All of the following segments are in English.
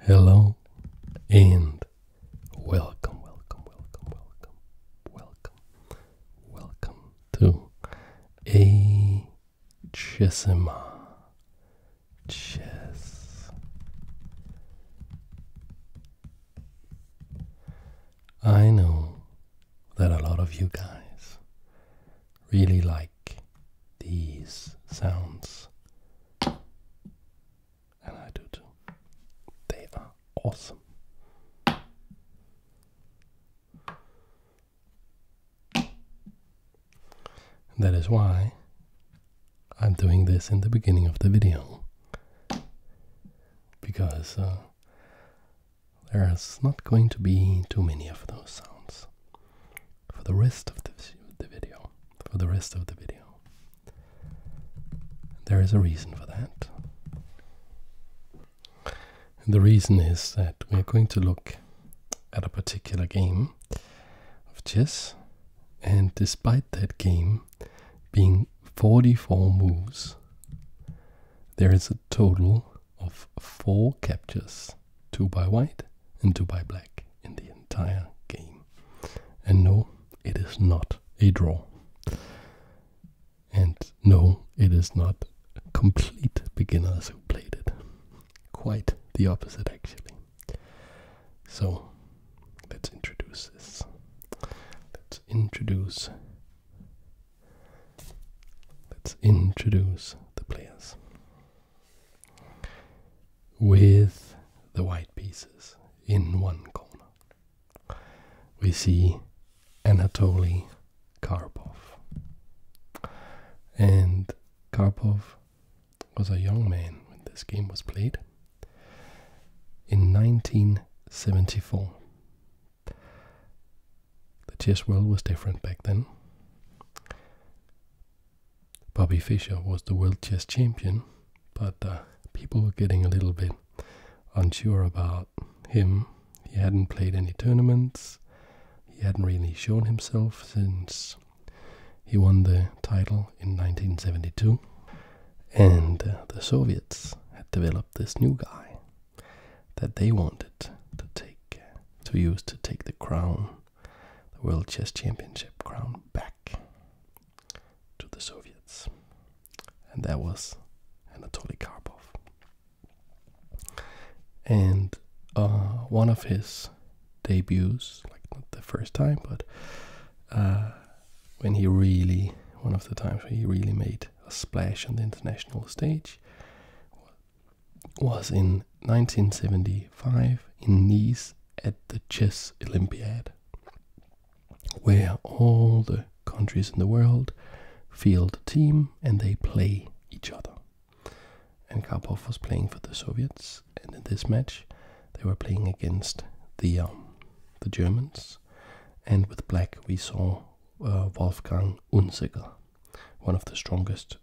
Hello and welcome to a Chessima Chess. I know that a lot of you guys really like these sounds, and I do too. They are awesome. That is why I'm doing this in the beginning of the video, because there's not going to be too many of those sounds for the rest of the video. There is a reason for that. And the reason is that we're going to look at a particular game of chess, and despite that game being 44 moves, there is a total of 4 captures, 2 by white and 2 by black in the entire game. And no, it is not a draw. And no, it is not complete beginners who played it. Quite the opposite, actually. So let's introduce this. Let's introduce the players with the white pieces in one corner. We see Anatoly Karpov, and Karpov was a young man when this game was played in 1974. The chess world was different back then. Bobby Fischer was the world chess champion, but people were getting a little bit unsure about him. He hadn't played any tournaments. He hadn't really shown himself since he won the title in 1972. And the Soviets had developed this new guy that they wanted to use to take the crown, the World Chess Championship crown, back to the Soviets. And that was Anatoly Karpov. And one of his debuts, like not the first time, but one of the times when he really made a splash on the international stage, was in 1975 in Nice at the Chess Olympiad, where all the countries in the world field a team and they play each other. And Karpov was playing for the Soviets, and in this match they were playing against the Germans, and with black we saw Wolfgang Unzicker, one of the strongest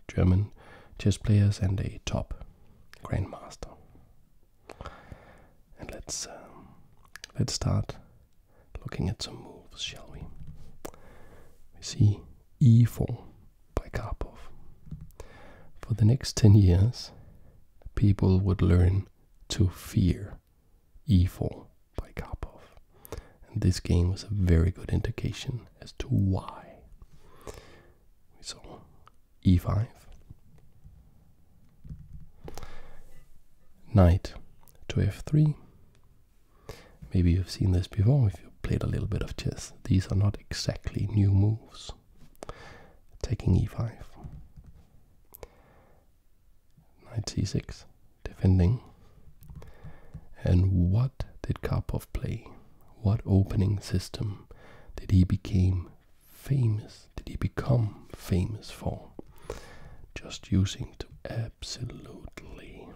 German chess players and a top grandmaster. And let's start looking at some moves, shall we? We see e4 by Karpov. For the next 10 years, people would learn to fear e4 by Karpov. And this game was a very good indication as to why. We saw e5, knight to f3. Maybe you've seen this before if you've played a little bit of chess. These are not exactly new moves. Taking e5. Knight c6, defending. And what did Karpov play? What opening system did he become famous for? Just using to absolutely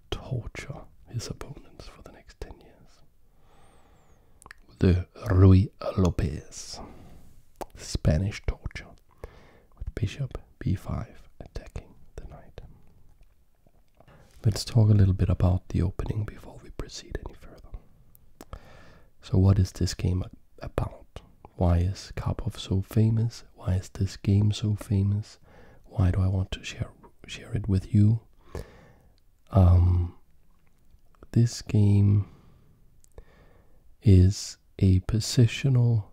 torture his opponents for the next 10 years. The Ruy Lopez, Spanish torture, with bishop b5 attacking the knight. Let's talk a little bit about the opening before we proceed any further. So what is this game about? Why is Karpov so famous? Why is this game so famous? Why do I want to share it with you? this game is a positional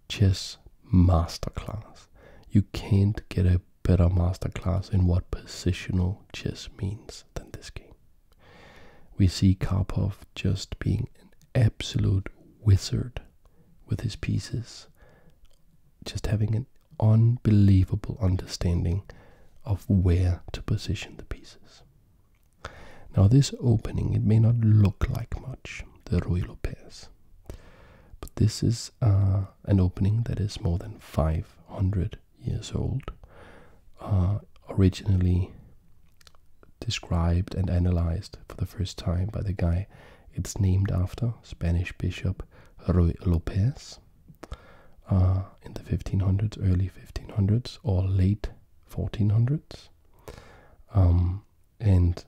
chess masterclass. You can't get a better masterclass in what positional chess means than this game. We see Karpov just being an absolute wizard with his pieces, just having an unbelievable understanding of where to position the pieces. Now this opening, it may not look like much, the Ruy Lopez, but this is an opening that is more than 500 years old, originally described and analyzed for the first time by the guy it's named after, Spanish Bishop Ruy Lopez, in the 1500s, early 1500s or late 1400s, and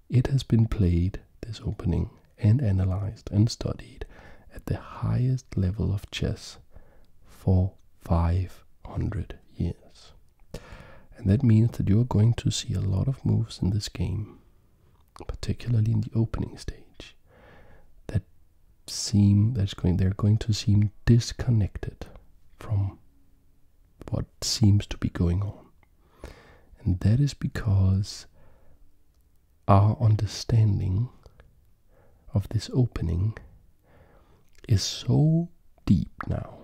it has been played, this opening, and analyzed and studied at the highest level of chess for 500 years. And that means that you're going to see a lot of moves in this game, particularly in the opening stage, that they're going to seem disconnected from what seems to be going on. And that is because our understanding of this opening is so deep now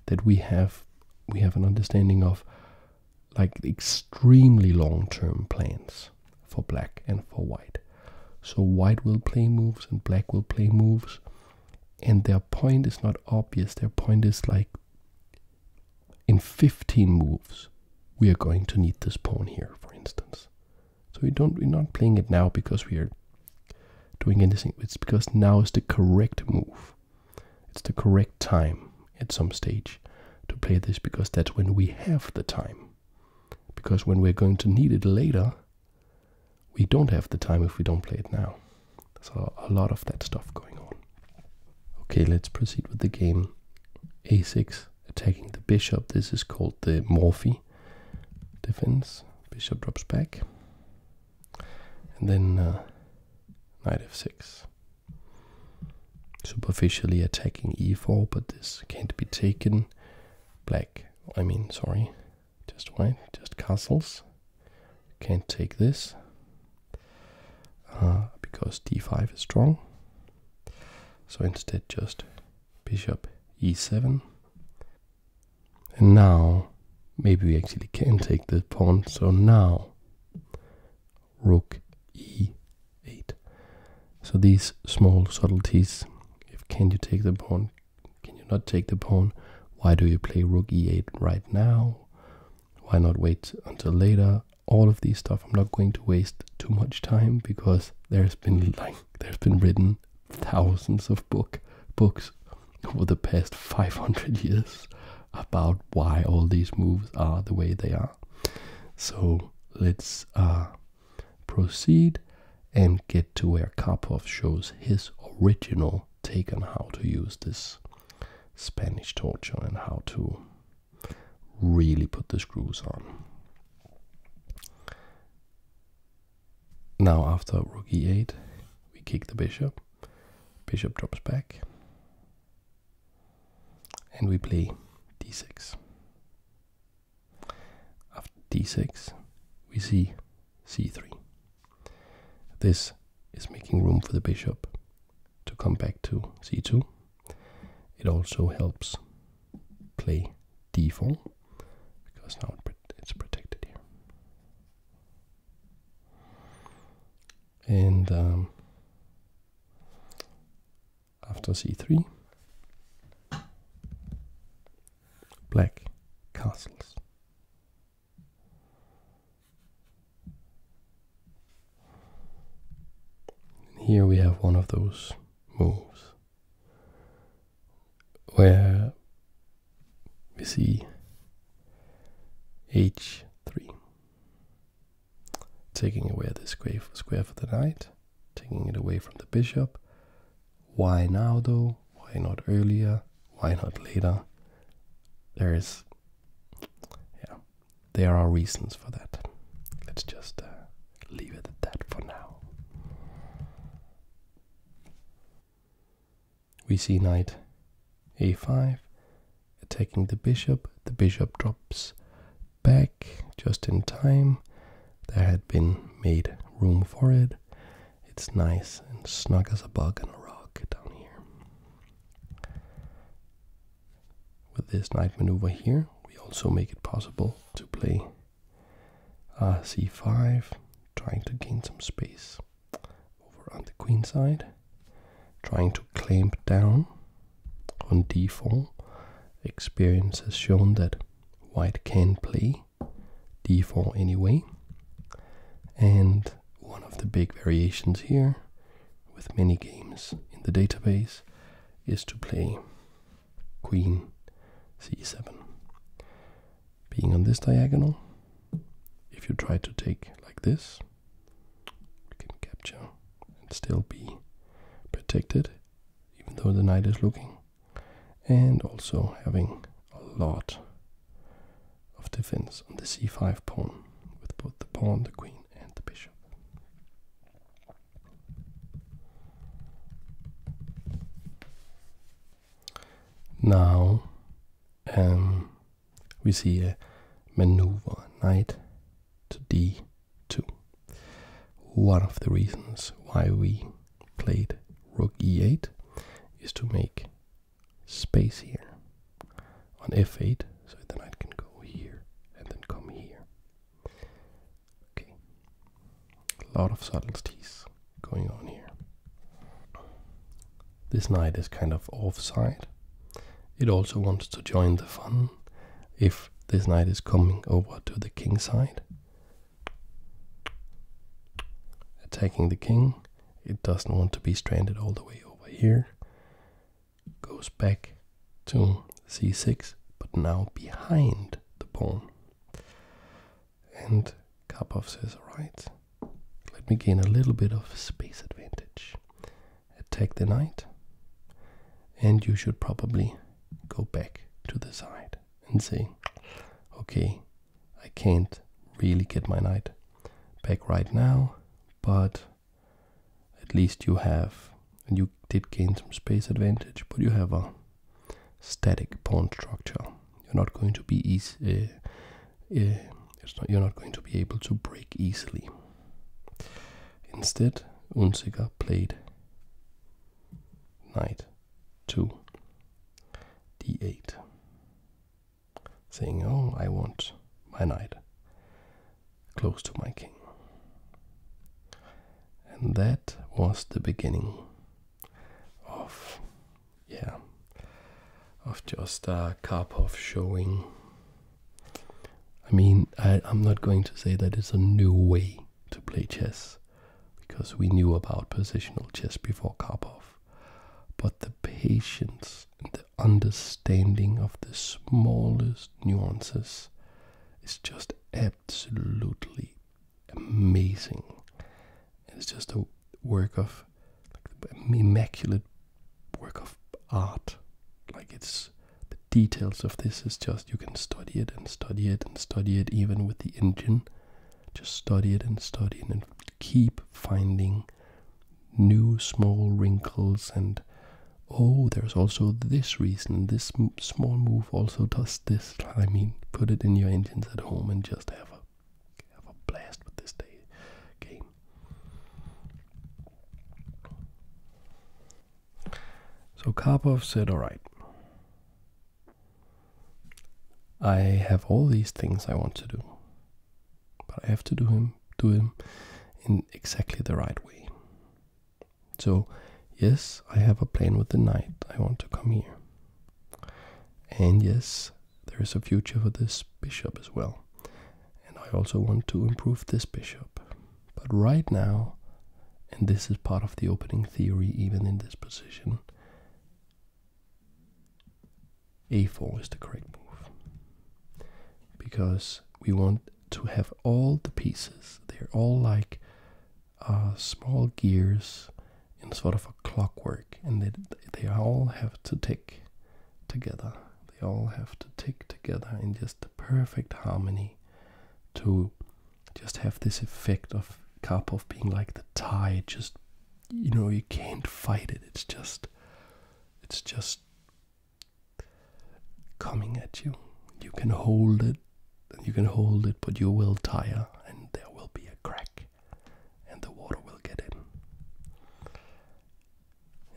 that we have an understanding of like extremely long-term plans for black and for white. So white will play moves and black will play moves, and their point is not obvious. Their point is like, in 15 moves we are going to need this pawn here, for instance. So we're not playing it now because we are doing anything. It's because now is the correct move. It's the correct time at some stage to play this, because that's when we have the time. Because when we're going to need it later, we don't have the time if we don't play it now. So a lot of that stuff going on. Okay, let's proceed with the game. A6, attacking the bishop. This is called the Morphy defense. Bishop drops back. And then knight f6. Superficially attacking e4, but this can't be taken. Just white, just castles. Can't take this because d5 is strong. So instead just bishop e7. And now maybe we actually can take the pawn. So now rook e8. So these small subtleties, can you take the pawn? Can you not take the pawn? Why do you play rook e8 right now? Why not wait until later? All of these stuff, I'm not going to waste too much time, because there's been written thousands of books over the past 500 years about why all these moves are the way they are. So let's proceed and get to where Karpov shows his original take on how to use this Spanish torture and how to really put the screws on. Now after rook e8, we kick the bishop. Bishop drops back. And we play d6. After d6, we see c3. This is making room for the bishop to come back to c2. It also helps play d4, because now it's protected here. And after c3, black castles. Here we have one of those moves where we see h3, taking away the square for the knight, taking it away from the bishop. Why now though? Why not earlier? Why not later? There are reasons for that. Let's just leave it at that for now. we see knight a5, attacking the bishop drops back just in time. There had been made room for it. It's nice and snug as a bug in a rock down here. With this knight maneuver here, we also make it possible to play c5, trying to gain some space over on the queen side, trying to clamp down on d4. Experience has shown that white can play d4 anyway, and one of the big variations here with many games in the database is to play queen c7. Being on this diagonal, if you try to take like this, you can capture and still be protected even though the knight is looking, and also having a lot of defense on the c5 pawn with both the pawn, the queen and the bishop. Now we see a maneuver, knight to d2. One of the reasons why we played rook e8 is to make space here on f8, so the knight can go here and then come here. Okay, a lot of subtleties going on here. This knight is kind of offside. It also wants to join the fun. If this knight is coming over to the king side, attacking the king, it doesn't want to be stranded all the way over here. Goes back to c6, but now behind the pawn. And Karpov says, alright, let me gain a little bit of space advantage. Attack the knight, and you should probably go back to the side and say, okay, I can't really get my knight back right now, but at least you have, and you did gain some space advantage, but you have a static pawn structure. You're not going to be you're not going to be able to break easily. Instead, Unzicker played knight to d8, saying, oh, I want my knight close to my king. And that was the beginning of, just Karpov showing. I mean, I'm not going to say that it's a new way to play chess, because we knew about positional chess before Karpov. But the patience and the understanding of the smallest nuances is just absolutely amazing. It's just a work of, immaculate work of art. Like, it's the details of this is just, you can study it and study it and study it, even with the engine. Just study it and study it and keep finding new small wrinkles, and oh, there's also this reason, this small move also does this. I mean, put it in your engines at home and just have a blast with this game. So Karpov said, alright, I have all these things I want to do, but I have to do them in exactly the right way. So yes, I have a plan with the knight. I want to come here. And yes, there is a future for this bishop as well. And I also want to improve this bishop. But right now, and this is part of the opening theory even in this position, a4 is the correct move. Because we want to have all the pieces. They're all like small gears in sort of a clockwork, and they all have to tick together. They all have to tick together in just the perfect harmony to just have this effect of Karpov being like the tide. Just, you can't fight it. It's It's just coming at you. You can hold it, but you will tire, and there will be a crack, and the water will get in.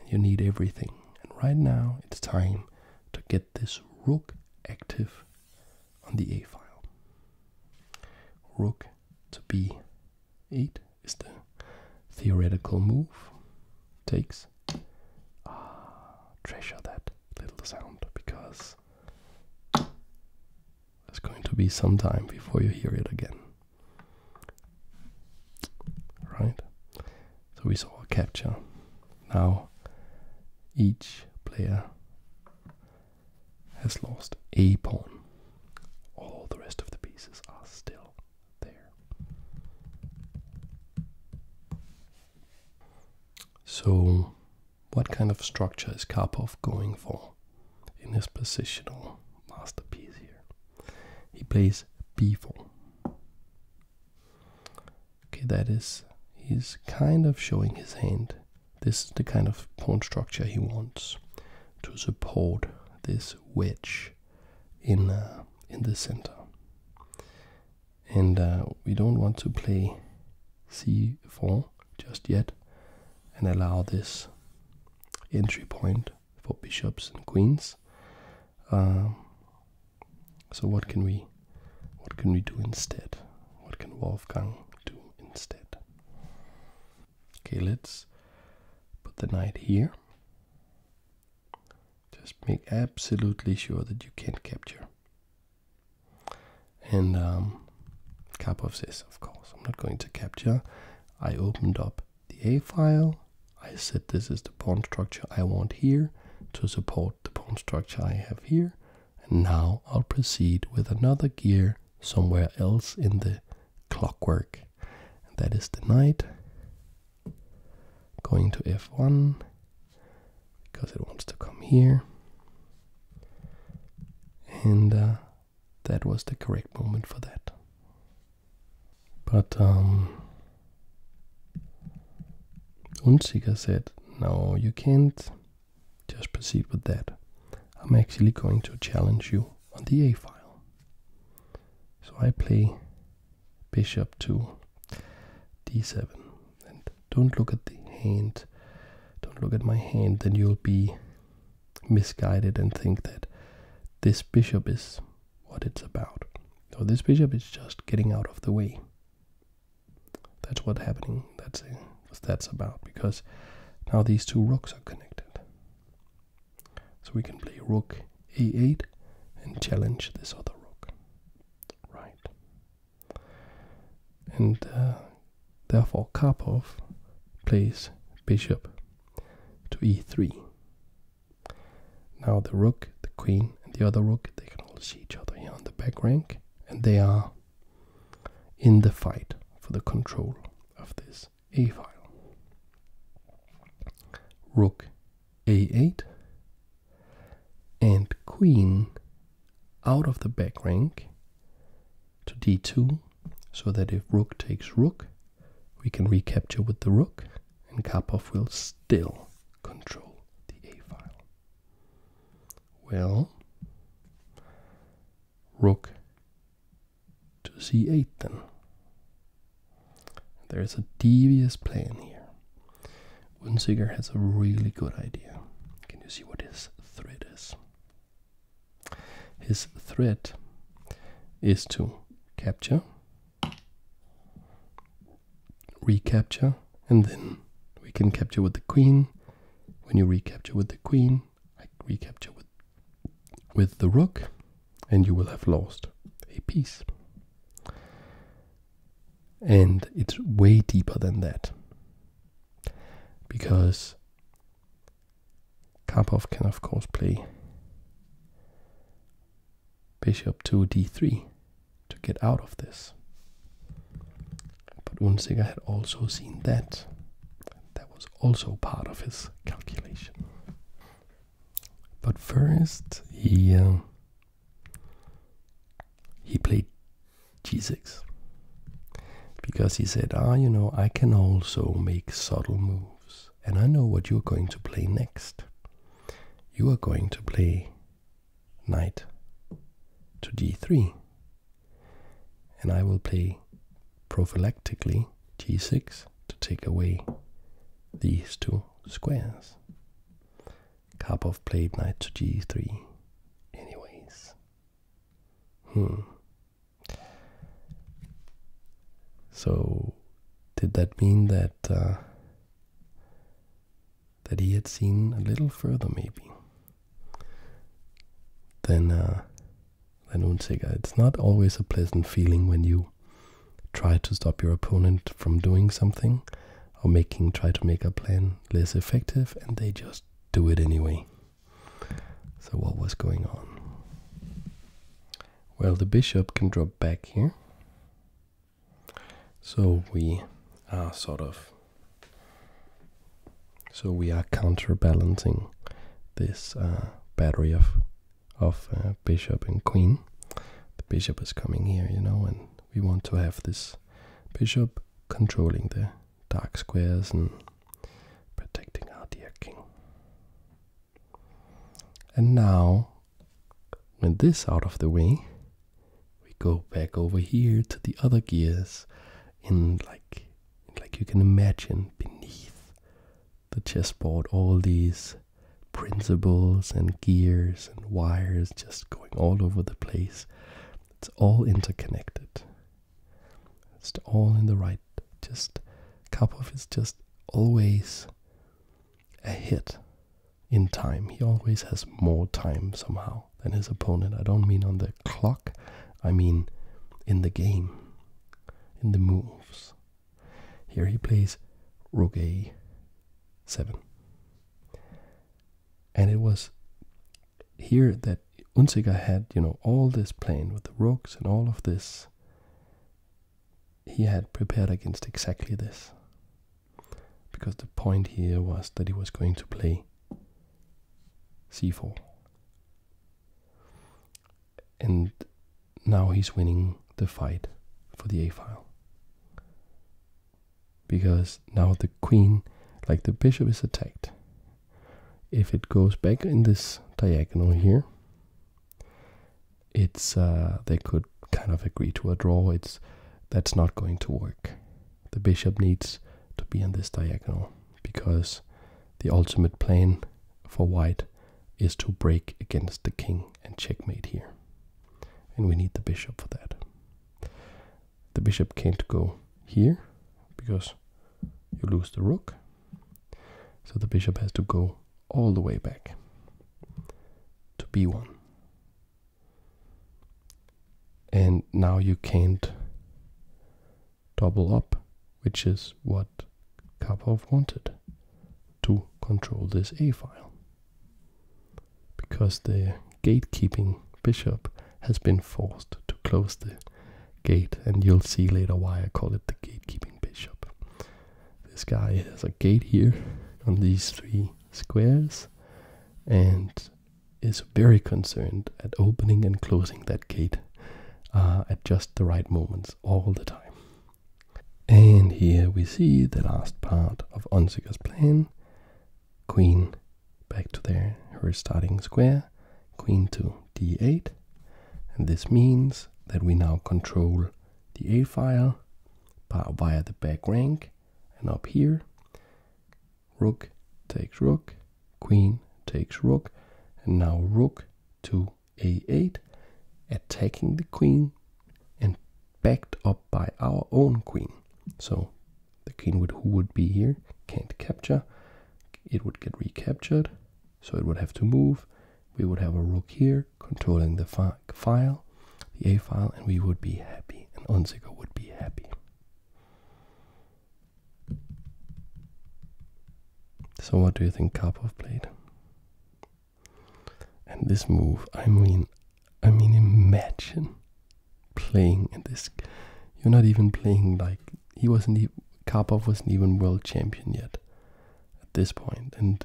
And you need everything. And right now, it's time to get this rook active on the A file. Rook to B8 is the theoretical move. Takes. Treasure that little sound, because there's going to be some time before you hear it again. Right? So we saw a capture. Now each player has lost a pawn. All the rest of the pieces are still there. So what kind of structure is Karpov going for in his positional masterpiece here? He plays b4. Okay, that is, he's kind of showing his hand. This is the kind of pawn structure he wants to support this wedge in the center. And we don't want to play c4 just yet and allow this entry point for bishops and queens. So what can we do instead? What can Wolfgang do instead? Okay, let's put the knight here. Just make absolutely sure that you can't capture. And Karpov says, of course, I'm not going to capture. I opened up the A file. I said this is the pawn structure I want here to support the pawn structure I have here. And now I'll proceed with another gear somewhere else in the clockwork. And that is the knight going to F1 because it wants to come here. And that was the correct moment for that. But Unzicker said, no, you can't just proceed with that. I'm actually going to challenge you on the A file. So I play bishop to D7. And don't look at the hand, don't look at my hand, then you'll be misguided and think that this bishop is what it's about. So this bishop is just getting out of the way. That's what's happening. That's what that's about, because now these two rooks are connected. So we can play rook A8 and challenge this other rook. Right. And therefore Karpov plays bishop to E3. Now the rook, the queen, and the other rook, they can all see each other here on the back rank, and they are in the fight for the control of this A file. Rook A8 and queen out of the back rank to D2, so that if rook takes rook, we can recapture with the rook, and Karpov will still control the A file. Well, rook to C8 then. There's a devious plan here. Unzicker has a really good idea. Can you see what his threat is? His threat is to capture, recapture, and then we can capture with the queen. When you recapture with the queen, I recapture with the rook, and you will have lost a piece. And it's way deeper than that, because Karpov can of course play bishop to D3 to get out of this. But Unzicker had also seen that. That was also part of his calculation. But first he played G6. Because he said, you know, I can also make subtle moves. And I know what you're going to play next. you are going to play knight to g3, and I will play prophylactically g6 to take away these two squares. Karpov played knight to g3 anyways. So did that mean that that he had seen a little further maybe than Unzicker? It's not always a pleasant feeling when you try to stop your opponent from doing something, or try to make a plan less effective, and they just do it anyway. So what was going on? Well, the bishop can drop back here. So we are counterbalancing this battery of bishop and queen. The bishop is coming here, you know, and we want to have this bishop controlling the dark squares and protecting our dear king. And now, when this is out of the way, we go back over here to the other gears in like you can imagine beneath the chessboard, all these principles and gears and wires just going all over the place. It's all interconnected. It's all in the right. Just Karpov is just always ahead in time. He always has more time somehow than his opponent. I don't mean on the clock. I mean in the game, in the moves. Here he plays rook a7. And it was here that Unzicker had, you know, all this plan with the rooks and all of this. He had prepared against exactly this. Because the point here was that he was going to play c4. And now he's winning the fight for the a-file. Because now the queen, like the bishop is attacked. If it goes back in this diagonal here, it's they could kind of agree to a draw. That's not going to work. The bishop needs to be on this diagonal because the ultimate plan for white is to break against the king and checkmate here. And we need the bishop for that. The bishop can't go here because you lose the rook. So the bishop has to go all the way back to b1. And now you can't double up, which is what Karpov wanted, to control this a-file. Because the gatekeeping bishop has been forced to close the gate, and you'll see later why I call it the gatekeeping bishop. This guy has a gate here on these three squares and is very concerned at opening and closing that gate at just the right moments all the time. And here we see the last part of Unzicker's plan. Queen back to her starting square, queen to d8, and this means that we now control the a-file via the back rank, and up here rook takes rook, queen takes rook, and now rook to a8, attacking the queen and backed up by our own queen. So the king who would be here can't capture, it would get recaptured, so it would have to move. We would have a rook here controlling the file, the a-file, and we would be happy, and Unzicker would be happy. So what do you think Karpov played? And this move, I mean imagine playing in this. You're not even playing like Karpov wasn't even world champion yet at this point, and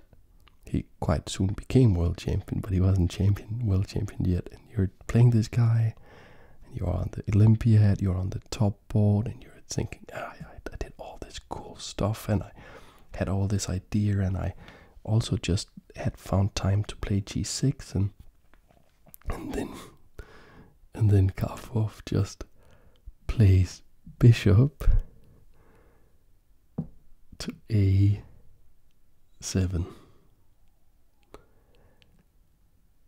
he quite soon became world champion, but he wasn't world champion yet. And you're playing this guy, and you're on the Olympiad, you're on the top board, and you're thinking, I did all this cool stuff, and I had all this idea, and I also just had found time to play g6, and then Karpov just plays bishop to a7.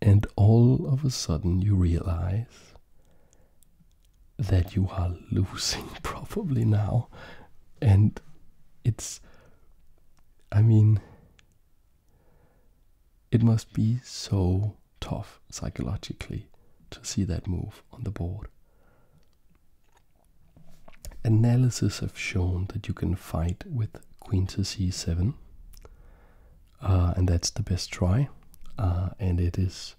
And all of a sudden you realize that you are losing probably now. And it's, I mean, it must be so tough psychologically to see that move on the board. Analysis have shown that you can fight with queen to c7, and that's the best try, and it is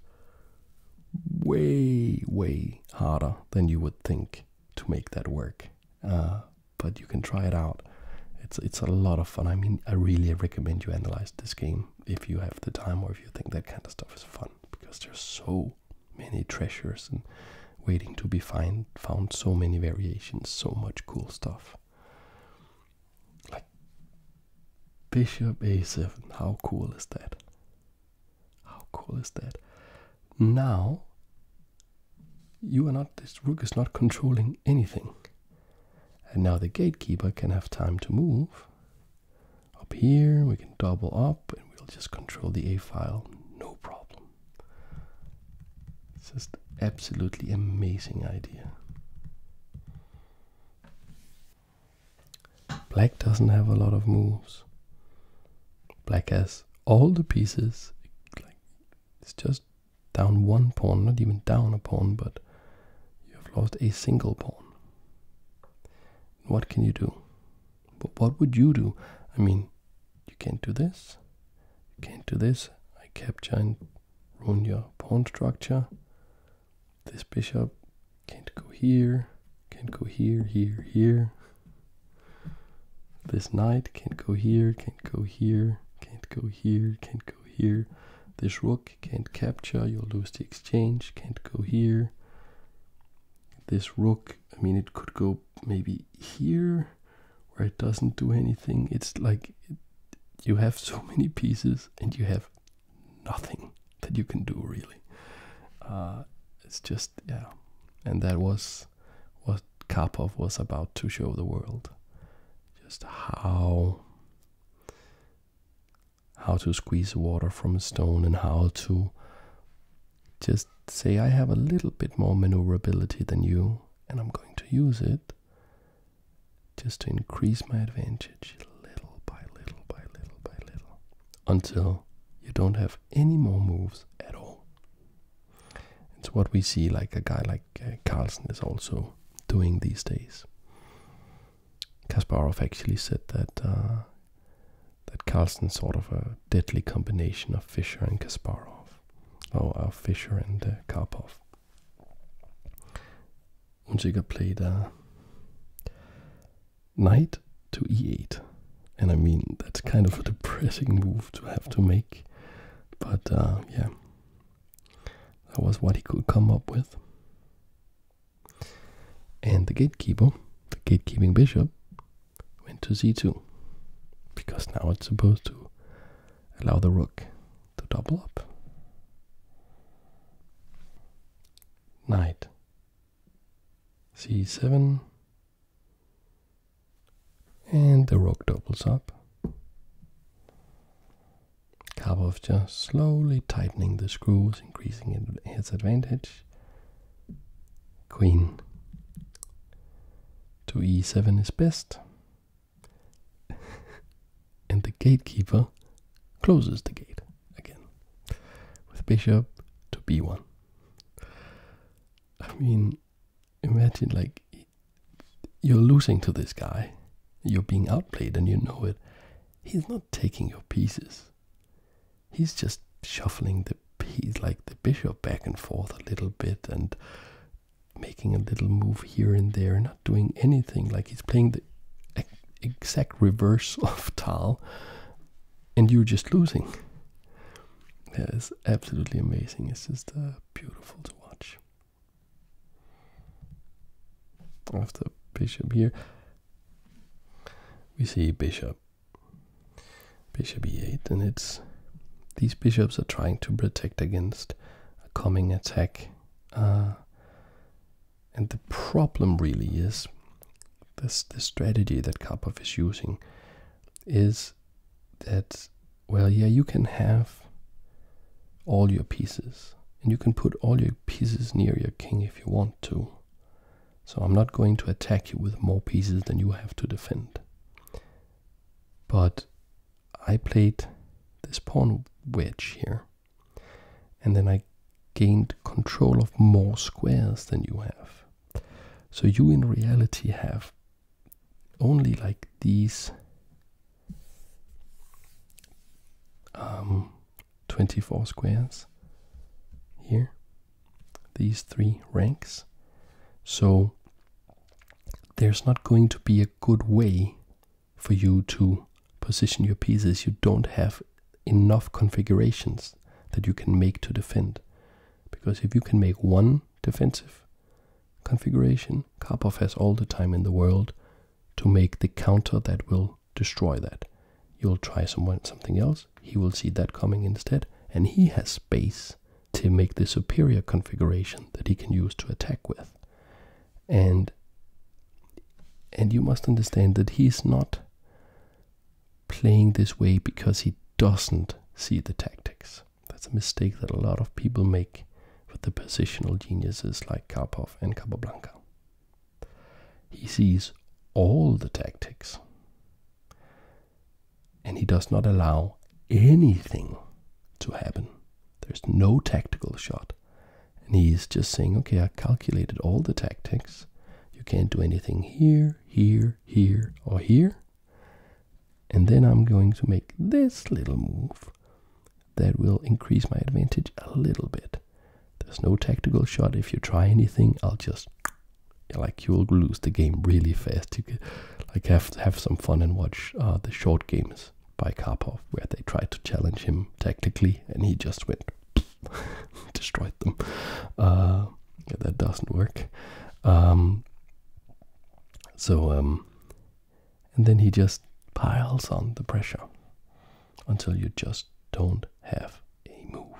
way harder than you would think to make that work, but you can try it out. It's a lot of fun. I mean, I really recommend you analyze this game if you have the time, or if you think that kind of stuff is fun, because there's so many treasures and waiting to be found, so many variations, so much cool stuff. Like bishop a7, how cool is that? How cool is that? Now, you are not, this rook is not controlling anything. And now the gatekeeper can have time to move. Up here, we can double up, and we'll just control the a file, no problem. It's just absolutely amazing idea. Black doesn't have a lot of moves. Black has all the pieces. Like, it's just down one pawn, not even down a pawn, but you have lost a single pawn. What can you do? But what would you do? I mean, you can't do this. You can't do this. I capture and ruin your pawn structure. This bishop can't go here. Can't go here, here, here. This knight can't go here. Can't go here. Can't go here. Can't go here. This rook can't capture. You'll lose the exchange. Can't go here. This rook, I mean, it could go maybe here, where it doesn't do anything. It's like you have so many pieces and you have nothing that you can do, really. It's just, yeah. And that was what Karpov was about to show the world. Just how to squeeze water from a stone, and how to just say, I have a little bit more maneuverability than you, and I'm going to use it just to increase my advantage little by little by little by little, until you don't have any more moves at all. It's what we see, like a guy like Carlsen is also doing these days. Kasparov actually said that Carlsen's sort of a deadly combination of Fischer and Kasparov. Fischer and Karpov. Unzicker played knight to e8, and I mean, that's kind of a depressing move to have to make, but yeah, that was what he could come up with. And the gatekeeper, the gatekeeping bishop, went to c2, because now it's supposed to allow the rook to double up. Knight c7, and the rook doubles up. Karpov just slowly tightening the screws, increasing his advantage. Queen to e7 is best, and the gatekeeper closes the gate again with bishop to b1. I mean, imagine, like, you're losing to this guy, you're being outplayed and you know it. He's not taking your pieces. He's just shuffling the piece, like the bishop, back and forth a little bit and making a little move here and there, not doing anything. Like, he's playing the exact reverse of Tal, and you're just losing. Yeah, it's absolutely amazing. It's just beautiful to watch. After bishop here, we see bishop e8, and it's these bishops are trying to protect against a coming attack. And the problem really is the strategy that Karpov is using is that, well, yeah, you can have all your pieces, and you can put all your pieces near your king if you want to. So I'm not going to attack you with more pieces than you have to defend. But I played this pawn wedge here, and then I gained control of more squares than you have. So you in reality have only like these 24 squares here, these 3 ranks. So there's not going to be a good way for you to position your pieces. You don't have enough configurations that you can make to defend. Because if you can make one defensive configuration, Karpov has all the time in the world to make the counter that will destroy that. You'll try something else, he will see that coming instead, and he has space to make the superior configuration that he can use to attack with. And you must understand that he's not playing this way because he doesn't see the tactics. That's a mistake that a lot of people make with the positional geniuses like Karpov and Capablanca. He sees all the tactics, and he does not allow anything to happen. There's no tactical shot. And he's just saying, okay, I calculated all the tactics. You can't do anything here, here, here, or here. And then I'm going to make this little move that will increase my advantage a little bit. There's no tactical shot. If you try anything, I'll just, like, you'll lose the game really fast. You could like have some fun and watch the short games by Karpov where they tried to challenge him tactically and he just went destroyed them. That doesn't work. And then he just piles on the pressure until you just don't have a move.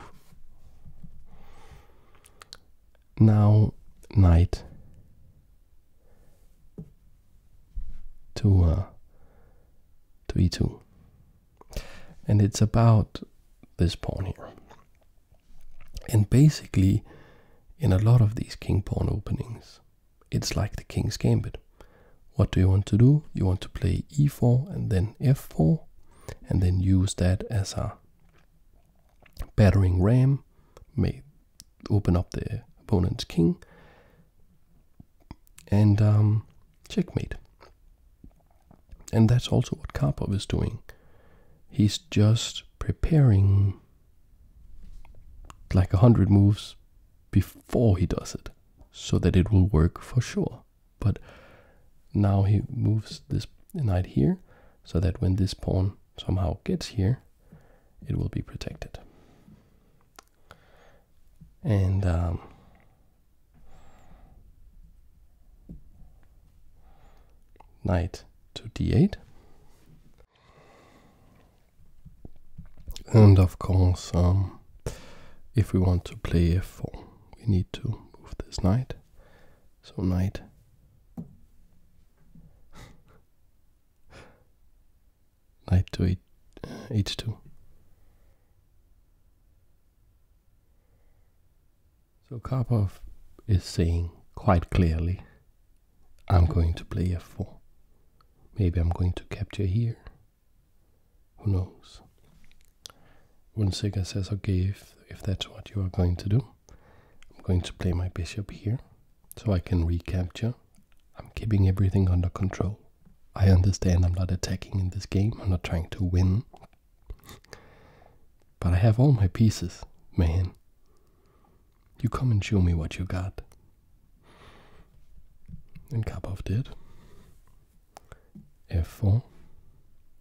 Now knight to e2, and it's about this pawn here. And basically, in a lot of these king pawn openings, it's like the king's gambit. What do you want to do? You want to play e4 and then f4, and then use that as a battering ram, may open up the opponent's king, and checkmate. And that's also what Karpov is doing. He's just preparing like 100 moves before he does it, so that it will work for sure. But now he moves this knight here, so that when this pawn somehow gets here, it will be protected. And knight to d8. And of course, if we want to play f4, we need to move this knight. So knight to h2. So Karpov is saying quite clearly, I'm going to play f4. Maybe I'm going to capture here. Who knows? Unzicker says, okay, if that's what you are going to do, I'm going to play my bishop here, so I can recapture. I'm keeping everything under control. I understand I'm not attacking in this game, I'm not trying to win. But I have all my pieces, man. You come and show me what you got. And Karpov did. f4,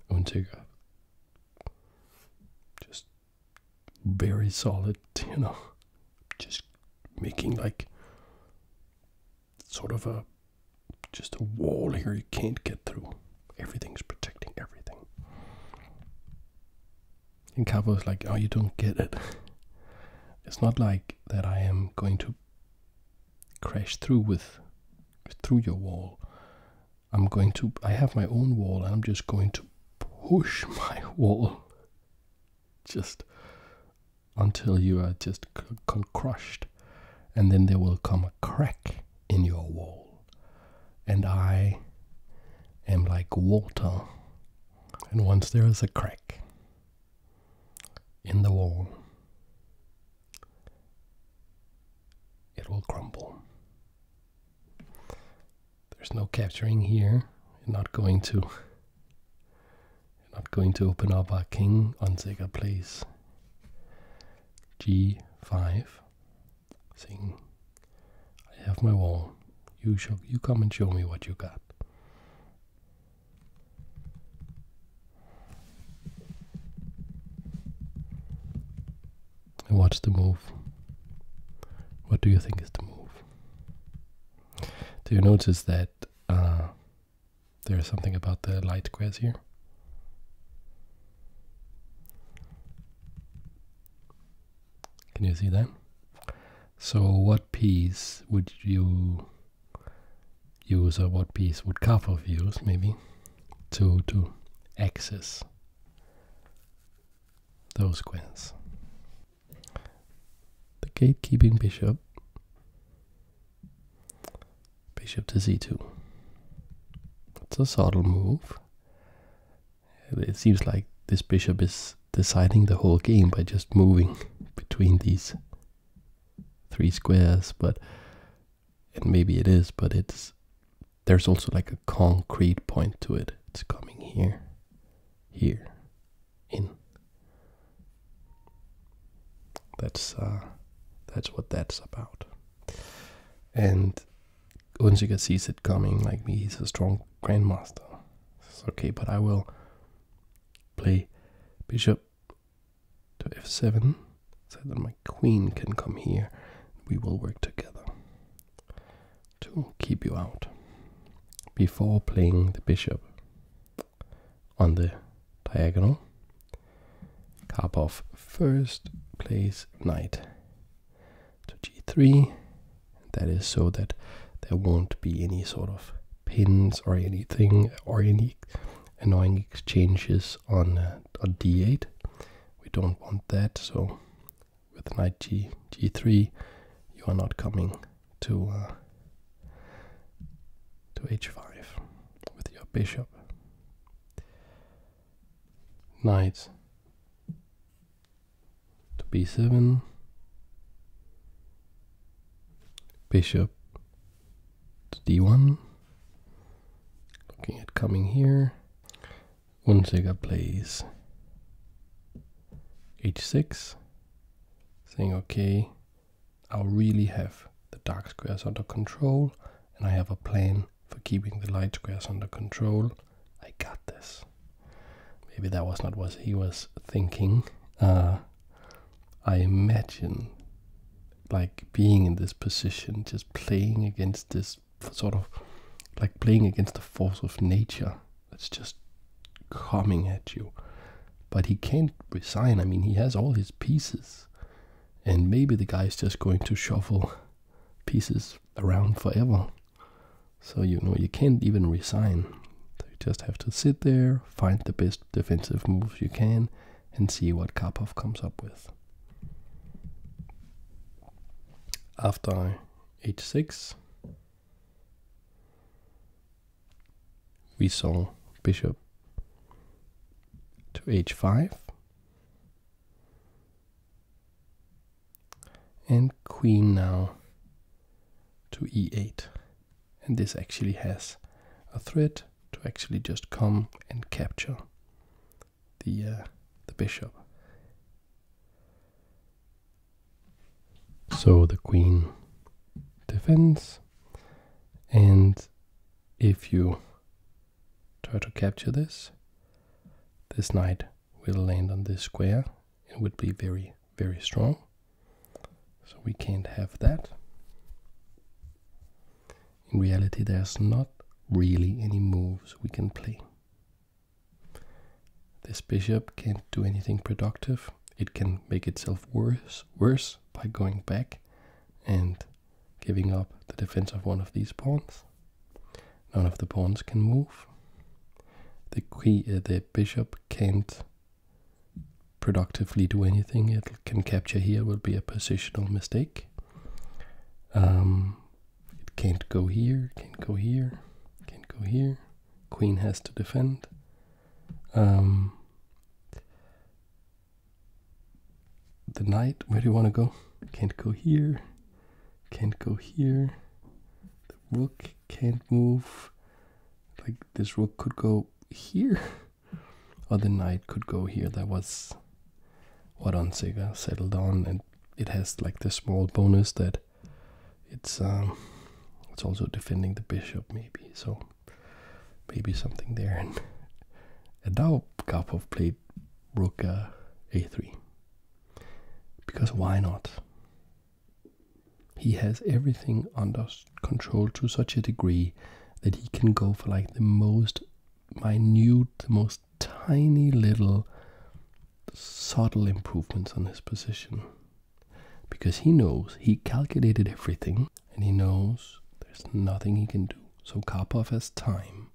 Unzicker. Just very solid, you know, just making like sort of just a wall here you can't get through. Everything's protecting everything. And Karpov is like, oh, you don't get it. It's not like that I am going to crash through your wall. I have my own wall, and I'm just going to push my wall just until you are just crushed, and then there will come a crack in your wall, and I am like water, and once there is a crack in the wall, it will crumble. There's no capturing here. You're not going to open up our king. Unzicker plays g5, saying, I have my wall. You come and show me what you got. And what's the move? What do you think is the move? Do you notice that there's something about the light squares here? Can you see that? So what piece would you use, or what piece would Karpov use, maybe, to access those squares? The gatekeeping bishop to c2. It's a subtle move. It seems like this bishop is deciding the whole game by just moving between these three squares, and maybe it is, but there's also like a concrete point to it. It's coming here, here, in. That's what that's about. And Unzicker sees it coming, like me, he's a strong grandmaster. It's okay, but I will play bishop to f7 so that my queen can come here. We will work together to keep you out. Before playing the bishop on the diagonal, Karpov first plays knight to g3. That is so that there won't be any sort of pins or anything, or any annoying exchanges on d8. We don't want that, so with knight g3 you are not coming to h5 with your bishop. Knight to b7, bishop to d1, looking at coming here. Unzicker plays h6, saying, okay, I'll really have the dark squares under control, and I have a plan for keeping the light squares under control. I got this. Maybe that was not what he was thinking. I imagine like being in this position, just playing against this sort of like playing against the force of nature that's just coming at you. But he can't resign. I mean, he has all his pieces, and maybe the guy's just going to shuffle pieces around forever. So you can't even resign. So you just have to sit there, find the best defensive moves you can, and see what Karpov comes up with. After h6, we saw bishop to h5 and queen now to e8, and this actually has a threat to actually just come and capture the bishop. So the queen defends, and if you try to capture this knight will land on this square. It would be very, very strong. So we can't have that. In reality, there's not really any moves we can play. This bishop can't do anything productive. It can make itself worse by going back and giving up the defense of one of these pawns. None of the pawns can move. The bishop can't productively do anything. It can capture here, will be a positional mistake. It can't go here, can't go here, can't go here. Queen has to defend. The knight, where do you want to go? Can't go here, can't go here. The rook can't move. Like this rook could go here, or the knight could go here. That was what Unzicker settled on, and it has like the small bonus that it's also defending the bishop, maybe. So maybe something there. And now Karpov played rook a3. Because why not? He has everything under control to such a degree that he can go for like the most minute, the most tiny little subtle improvements on his position. Because he knows, he calculated everything, and he knows there's nothing he can do. So Karpov has time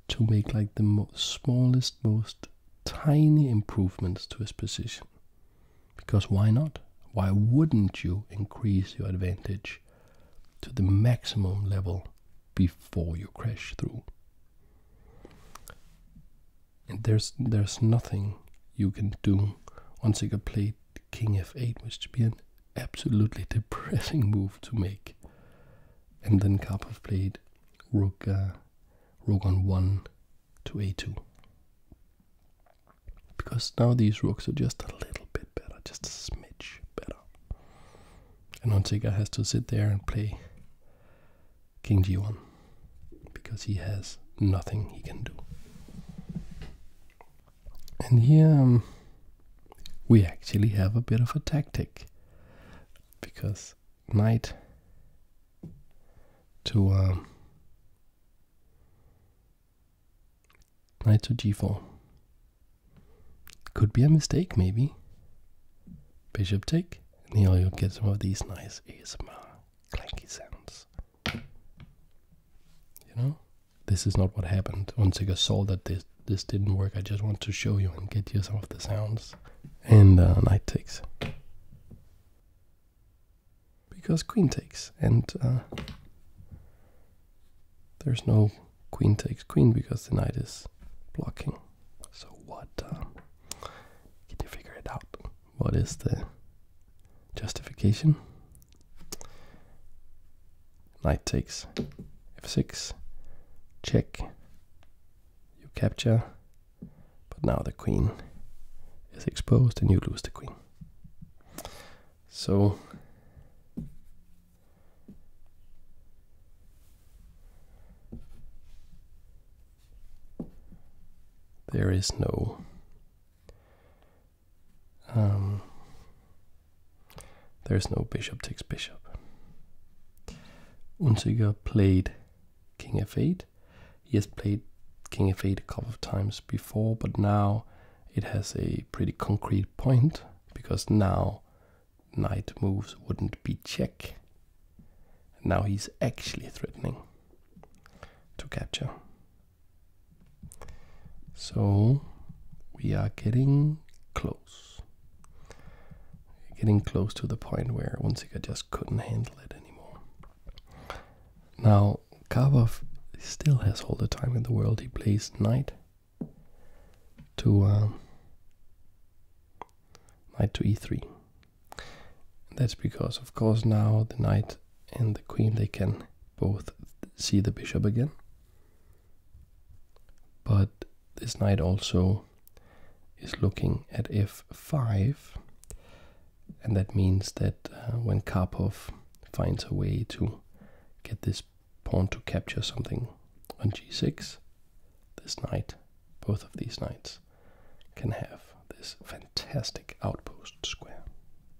to make like the smallest, most tiny improvements to his position. Because why not? Why wouldn't you increase your advantage to the maximum level before you crash through? And there's nothing you can do. Unzicker played king f8, which would be an absolutely depressing move to make. And then Karpov played rook on 1 to a2. Because now these rooks are just a little bit better, just a smidge better. And Unzicker has to sit there and play king g1, because he has nothing he can do. And here we actually have a bit of a tactic, because knight to g4 could be a mistake, maybe. Bishop take, and here you'll get some of these nice ASMR clanky sounds. You know, this is not what happened. Unzicker saw that this didn't work. I just want to show you and get you some of the sounds. And knight takes, because queen takes, and there's no queen takes queen because the knight is blocking. So what? Can you figure it out? What is the justification? Knight takes f6, check, you capture, but now the queen is exposed and you lose the queen. So there is no there's no bishop takes bishop. Unzicker played king f8. He has played king f8 a couple of times before, but now it has a pretty concrete point, because now knight moves wouldn't be check. And now he's actually threatening to capture. So we are getting close. Getting close to the point where Unzicker just couldn't handle it anymore. Now Karpov still has all the time in the world. He plays knight to e3. That's because, of course, now the knight and the queen, they can both see the bishop again. But this knight also is looking at f5, and that means that when Karpov finds a way to get this pawn to capture something on g6, this knight, both of these knights, can have this fantastic outpost square.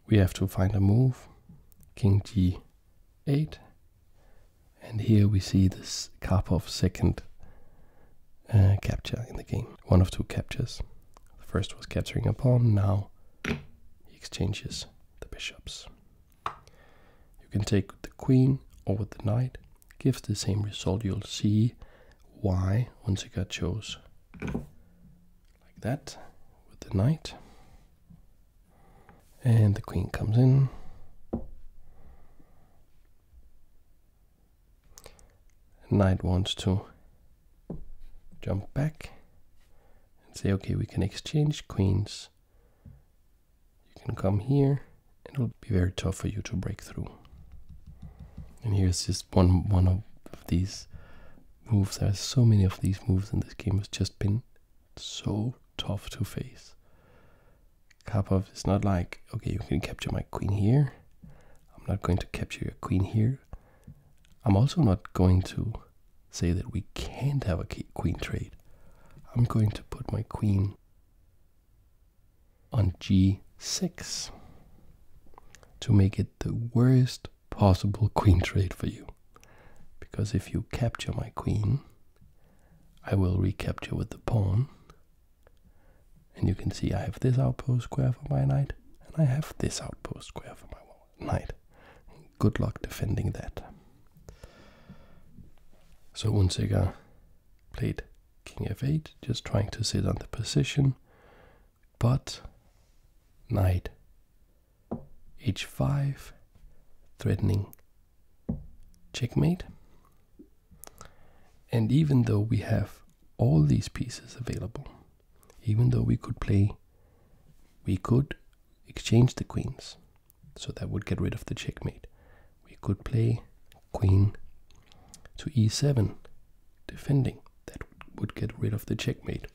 We have to find a move, king g8, and here we see this Karpov second capture in the game. One of two captures. The first was capturing a pawn, now he exchanges the bishops. You can take with the queen or with the knight. Gives the same result. You'll see why Unzicker chose like that with the knight. And the queen comes in. Knight wants to jump back and say, okay, we can exchange queens. You can come here, and it will be very tough for you to break through. And here's just one of these moves. There's so many of these moves in this game. It's just been so tough to face. Karpov is not like, okay, you can capture my queen here. I'm not going to capture your queen here. I'm also not going to say that we can't have a queen trade. I'm going to put my queen on g6 to make it the worst possible queen trade for you. Because if you capture my queen, I will recapture with the pawn. And you can see I have this outpost square for my knight, and I have this outpost square for my knight. Good luck defending that. So Unzicker played king f8, just trying to sit on the position, but knight h5, threatening checkmate. And even though we have all these pieces available, even though we could exchange the queens, so that would get rid of the checkmate. We could play queen to e7, defending. That would get rid of the checkmate.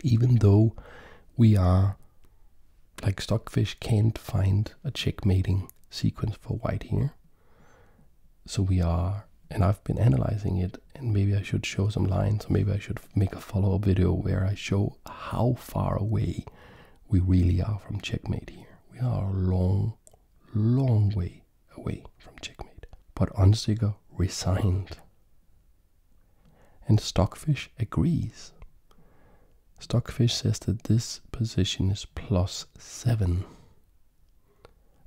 Even though we are, like Stockfish, can't find a checkmating sequence for white here. So we are, and I've been analyzing it, and maybe I should show some lines, or maybe I should make a follow-up video where I show how far away we really are from checkmate here. We are a long, long way away from checkmate. But Unzicker resigned. And Stockfish agrees. Stockfish says that this position is +7.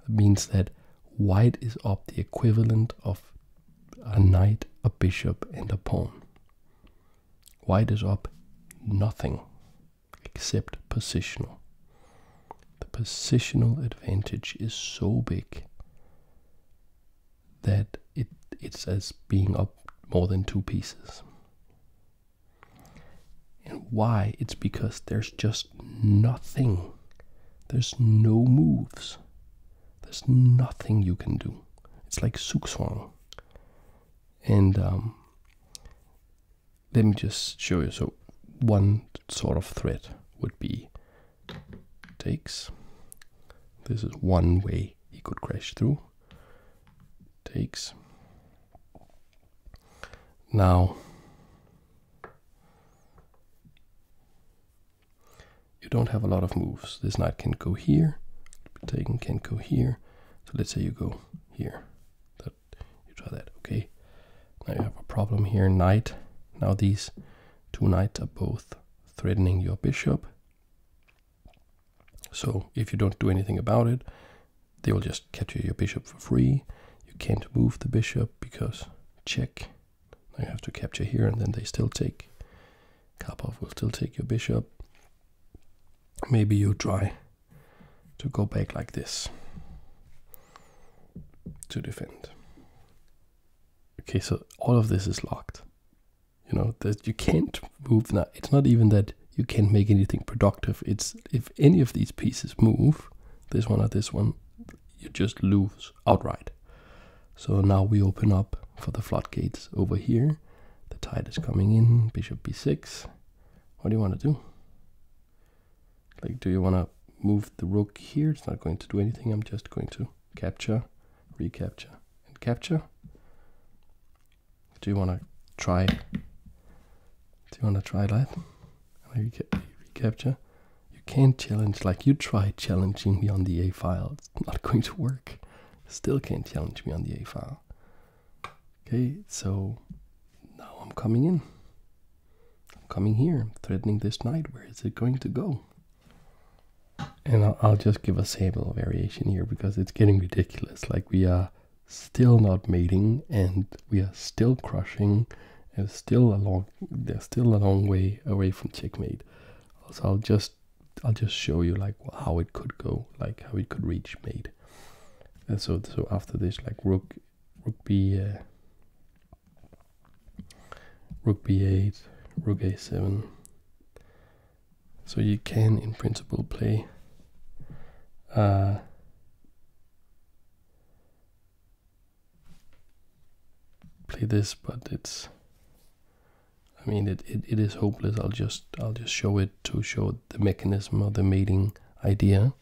It means that white is up the equivalent of a knight, a bishop, and a pawn. White is up nothing except positional. The positional advantage is so big that it's as being up more than 2 pieces. And why? It's because there's just nothing. There's no moves. There's nothing you can do. It's like Zugzwang. And let me just show you. So one sort of threat would be takes. This is one way he could crash through. Takes. Now, you don't have a lot of moves. This knight can go here. Taken can go here. So let's say you go here. You try that, okay? Now you have a problem here, knight. Now these 2 knights are both threatening your bishop. So if you don't do anything about it, they will just capture your bishop for free. You can't move the bishop because check. Now you have to capture here, and then they still take. Karpov will still take your bishop. Maybe you try to go back like this to defend. Okay, so all of this is locked. You know, that you can't move now. It's not even that you can't make anything productive. It's if any of these pieces move, this one or this one, you just lose outright. So now we open up for the floodgates over here. The tide is coming in, bishop b6. What do you want to do? Like, do you want to move the rook here? It's not going to do anything. I'm just going to capture, recapture, and capture. Do you want to try? Do you want to try that? Recapture. You can't challenge. Like, you tried challenging me on the A file. It's not going to work. Still can't challenge me on the A file. Okay, so now I'm coming in. coming here, threatening this knight. Where is it going to go? And I'll just give a sample variation here because it's getting ridiculous. Like, we are still not mating, and we are still crushing, and there's still a long way away from checkmate. So I'll just show you like how it could go, like how it could reach mate. And so after this, like rook b8, rook a7. So you can, in principle, play this, but it's, I mean, it is hopeless. I'll just show it to show the mechanism of the mating idea,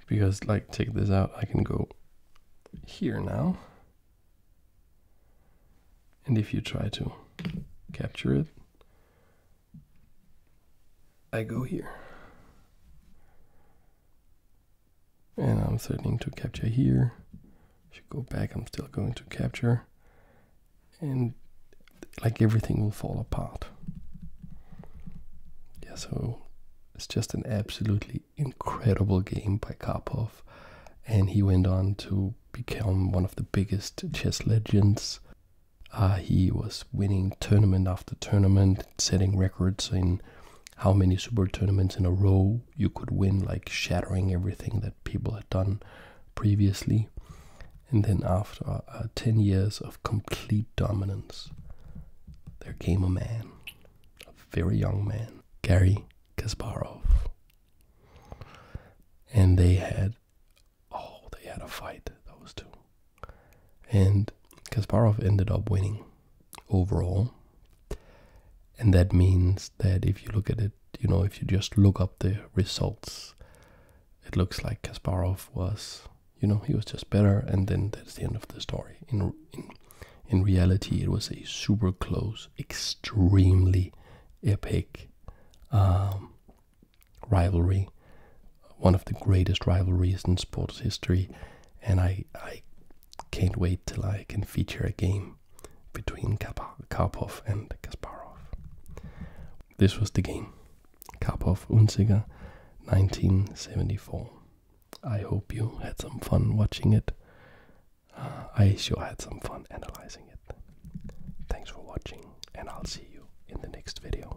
because like, check this out. I can go here now, and if you try to capture it, I go here, and I'm threatening to capture here. If you go back, I'm still going to capture, and like everything will fall apart. Yeah, so it's just an absolutely incredible game by Karpov, and he went on to become one of the biggest chess legends. He was winning tournament after tournament, setting records in how many super tournaments in a row you could win, like shattering everything that people had done previously. And then after 10 years of complete dominance, there came a man, a very young man, Garry Kasparov. And they had a fight, those two. And Kasparov ended up winning overall. And that means that if you look at it, you know, if you just look up the results, it looks like Kasparov was, you know, he was just better, and then that's the end of the story. In reality, it was a super close, extremely epic rivalry, one of the greatest rivalries in sports history, and I can't wait till I can feature a game between Karpov and Kasparov. This was the game, Karpov Unzicker, 1974. I hope you had some fun watching it. I sure had some fun analyzing it. Thanks for watching, and I'll see you in the next video.